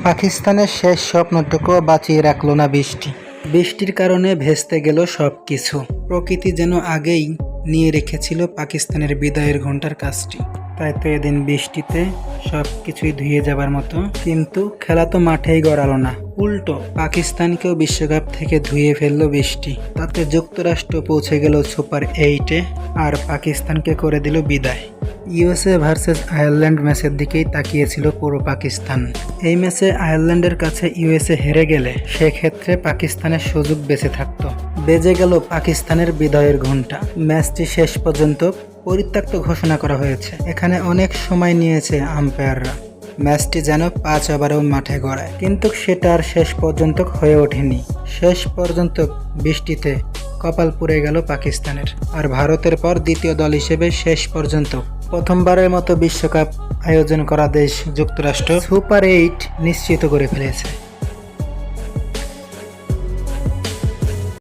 পাকিস্তানের শেষ স্বপ্নটুকু বাঁচিয়ে রাখল না বৃষ্টি। বৃষ্টির কারণে ভেস্তে গেল সবকিছু। প্রকৃতি যেন আগেই নিয়ে রেখেছিল পাকিস্তানের বিদায়ের ঘন্টার কাজটি। তাই তো এদিন বৃষ্টিতে সবকিছুই ধুয়ে যাবার মতো। কিন্তু খেলা তো মাঠেই গড়ালো না, উল্টো পাকিস্তানকেও বিশ্বকাপ থেকে ধুয়ে ফেললো বৃষ্টি। তাতে যুক্তরাষ্ট্র পৌঁছে গেল সুপার 8-এ আর পাকিস্তানকে করে দিল বিদায়। ইউএসএ ভার্সেস আয়ারল্যান্ড ম্যাচের দিকেই তাকিয়েছিল পুরো পাকিস্তান। এই ম্যাচে আয়ারল্যান্ডের কাছে ইউএসএ হেরে গেলে সেক্ষেত্রে পাকিস্তানের সুযোগ বেঁচে থাকতো। বেজে গেল পাকিস্তানের বিদায়ের ঘণ্টা। ম্যাচটি শেষ পর্যন্ত পরিত্যক্ত ঘোষণা করা হয়েছে। এখানে অনেক সময় নিয়েছে আম্পায়াররা, ম্যাচটি যেন 5 ওভারেও মাঠে গড়ায়, কিন্তু সেটা আর শেষ পর্যন্ত হয়ে ওঠেনি। শেষ পর্যন্ত বৃষ্টিতে কপাল পুড়ে গেল পাকিস্তানের। আর ভারতের পর দ্বিতীয় দল হিসেবে শেষ পর্যন্ত প্রথমবারের মতো বিশ্বকাপ আয়োজন করা দেশ যুক্তরাষ্ট্র সুপার 8 নিশ্চিত করে ফেলেছে।